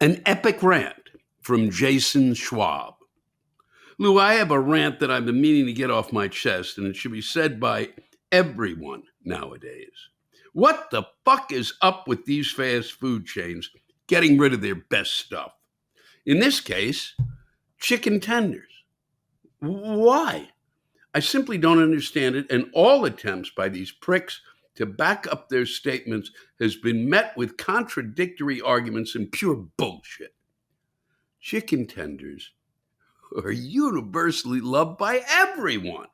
An epic rant from Jason Schwab. Lou, I have a rant that I've been meaning to get off my chest, and it should be said by everyone nowadays. What the fuck is up with these fast food chains getting rid of their best stuff? In this case, chicken tenders. Why? I simply don't understand it, and all attempts by these pricks to back up their statements has been met with contradictory arguments and pure bullshit. Chicken tenders are universally loved by everyone.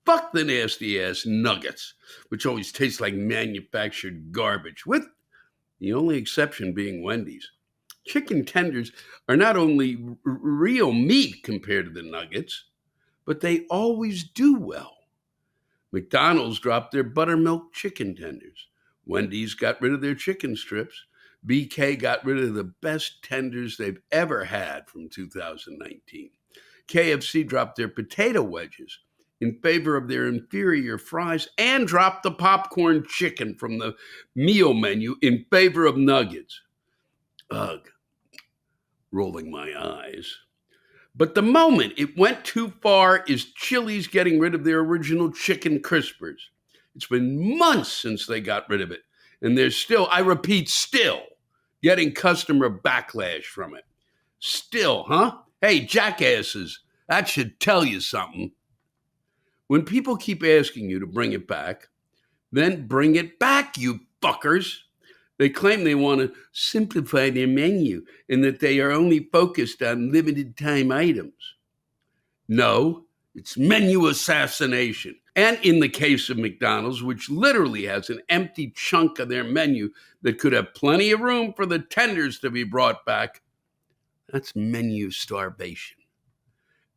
Fuck the nasty ass nuggets, which always taste like manufactured garbage, with the only exception being Wendy's. Chicken tenders are not only real meat compared to the nuggets, but they always do well. McDonald's dropped their buttermilk chicken tenders. Wendy's got rid of their chicken strips. BK got rid of the best tenders they've ever had from 2019. KFC dropped their potato wedges in favor of their inferior fries and dropped the popcorn chicken from the meal menu in favor of nuggets. Ugh, rolling my eyes. But the moment it went too far is Chili's getting rid of their original chicken crispers. It's been months since they got rid of it, and they're still, I repeat, still getting customer backlash from it. Still, huh? Hey, jackasses, that should tell you something. When people keep asking you to bring it back, then bring it back, you fuckers. They claim they want to simplify their menu and that they are only focused on limited time items. No, it's menu assassination. And in the case of McDonald's, which literally has an empty chunk of their menu that could have plenty of room for the tenders to be brought back, that's menu starvation.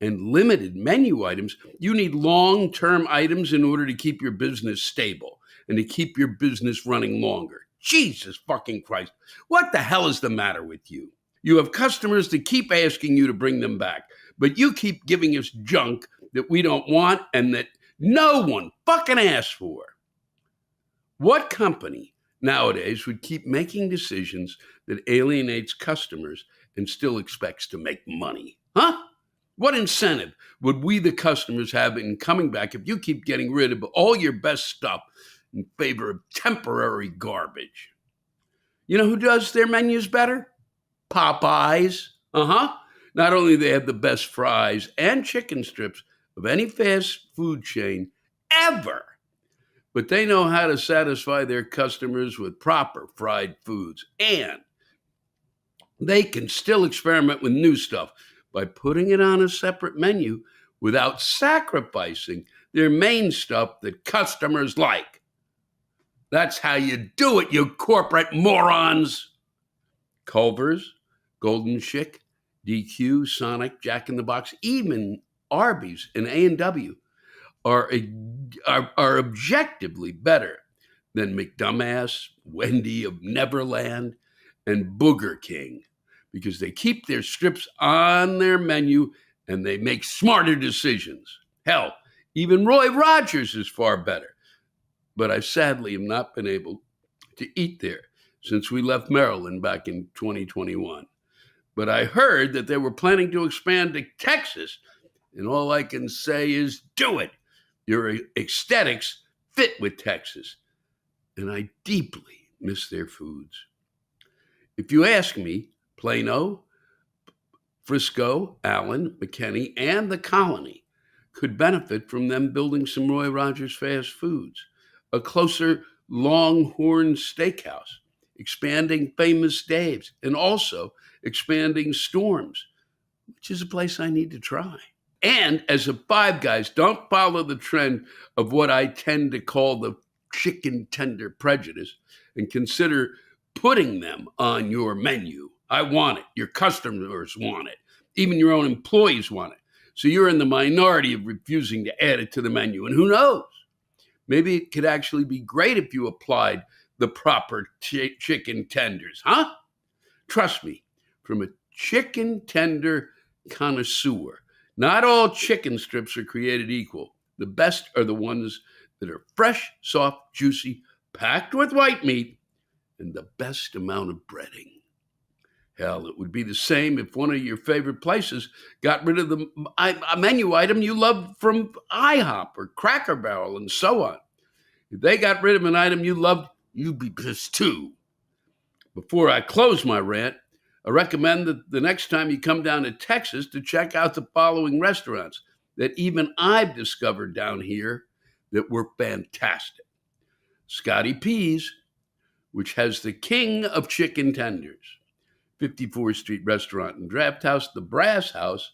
And limited menu items, you need long-term items in order to keep your business stable and to keep your business running longer. Jesus fucking Christ. What the hell is the matter with you? You have customers that keep asking you to bring them back, but you keep giving us junk that we don't want and that no one fucking asks for. What company nowadays would keep making decisions that alienates customers and still expects to make money? Huh? What incentive would we, the customers, have in coming back if you keep getting rid of all your best stuff in favor of temporary garbage? You know who does their menus better? Popeyes. Not only do they have the best fries and chicken strips of any fast food chain ever, but they know how to satisfy their customers with proper fried foods. And they can still experiment with new stuff by putting it on a separate menu without sacrificing their main stuff that customers like. That's how you do it, you corporate morons. Culver's, Golden Chick, DQ, Sonic, Jack in the Box, even Arby's and A&W are objectively better than McDumbass, Wendy of Neverland, and Booger King, because they keep their strips on their menu and they make smarter decisions. Hell, even Roy Rogers is far better. But I sadly have not been able to eat there since we left Maryland back in 2021. But I heard that they were planning to expand to Texas, and all I can say is do it. Your aesthetics fit with Texas, and I deeply miss their foods. If you ask me, Plano, Frisco, Allen, McKinney, and the Colony could benefit from them building some Roy Rogers fast foods, a closer Longhorn Steakhouse, expanding Famous Dave's, and also expanding Storm's, which is a place I need to try. And as a Five Guys, don't follow the trend of what I tend to call the chicken tender prejudice and consider putting them on your menu. I want it. Your customers want it. Even your own employees want it. So you're in the minority of refusing to add it to the menu. And who knows? Maybe it could actually be great if you applied the proper chicken tenders, huh? Trust me, from a chicken tender connoisseur, not all chicken strips are created equal. The best are the ones that are fresh, soft, juicy, packed with white meat, and the best amount of breading. Hell, it would be the same if one of your favorite places got rid of the a menu item you love from IHOP or Cracker Barrel and so on. If they got rid of an item you loved, you'd be pissed too. Before I close my rant, I recommend that the next time you come down to Texas to check out the following restaurants that even I've discovered down here that were fantastic. Scotty P's, which has the king of chicken tenders. 54th Street Restaurant and Draft House, the Brass House,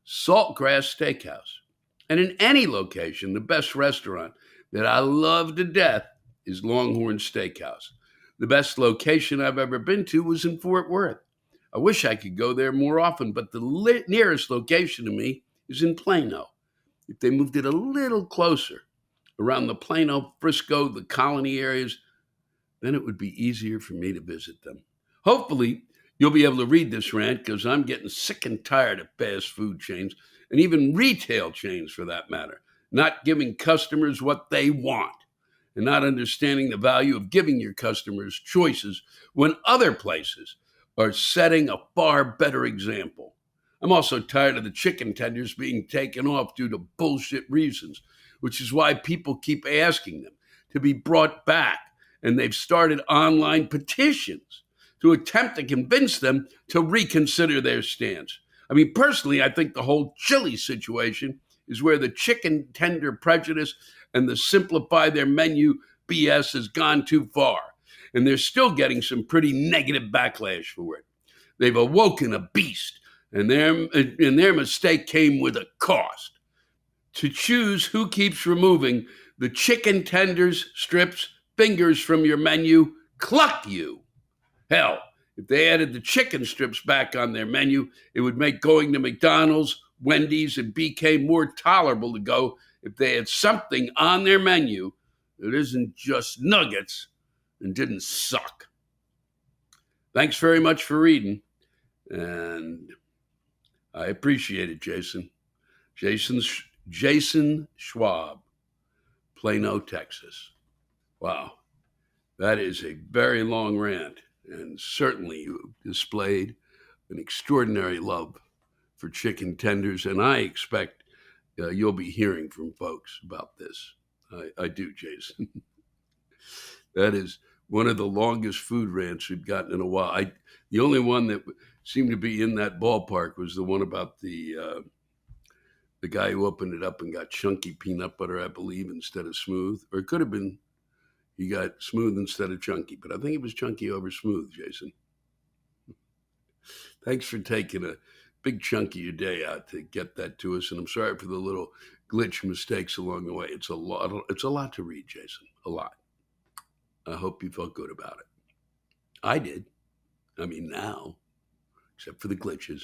Saltgrass Steakhouse. And in any location, the best restaurant that I love to death is Longhorn Steakhouse. The best location I've ever been to was in Fort Worth. I wish I could go there more often, but the nearest location to me is in Plano. If they moved it a little closer around the Plano, Frisco, the Colony areas, then it would be easier for me to visit them. Hopefully, you'll be able to read this rant because I'm getting sick and tired of fast food chains and even retail chains for that matter, not giving customers what they want and not understanding the value of giving your customers choices when other places are setting a far better example. I'm also tired of the chicken tenders being taken off due to bullshit reasons, which is why people keep asking them to be brought back, and they've started online petitions to attempt to convince them to reconsider their stance. I mean, personally, I think the whole chili situation is where the chicken tender prejudice and the simplify their menu BS has gone too far. And they're still getting some pretty negative backlash for it. They've awoken a beast, and their mistake came with a cost. To choose who keeps removing the chicken tenders, strips, fingers from your menu, cluck you. Hell, if they added the chicken strips back on their menu, it would make going to McDonald's, Wendy's, and BK more tolerable to go if they had something on their menu that isn't just nuggets and didn't suck. Thanks very much for reading, and I appreciate it, Jason. Jason Schwab, Plano, Texas. Wow, that is a very long rant. And certainly you displayed an extraordinary love for chicken tenders. And I expect you'll be hearing from folks about this. I do, Jason. That is one of the longest food rants we've gotten in a while. The only one that seemed to be in that ballpark was the one about the guy who opened it up and got chunky peanut butter, I believe, instead of smooth. Or it could have been he got smooth instead of chunky, but I think it was chunky over smooth, Jason. Thanks for taking a big chunk of your day out to get that to us, and I'm sorry for the little glitch mistakes along the way. It's a lot to read, Jason, a lot. I hope you felt good about it. I did. I mean, now, except for the glitches.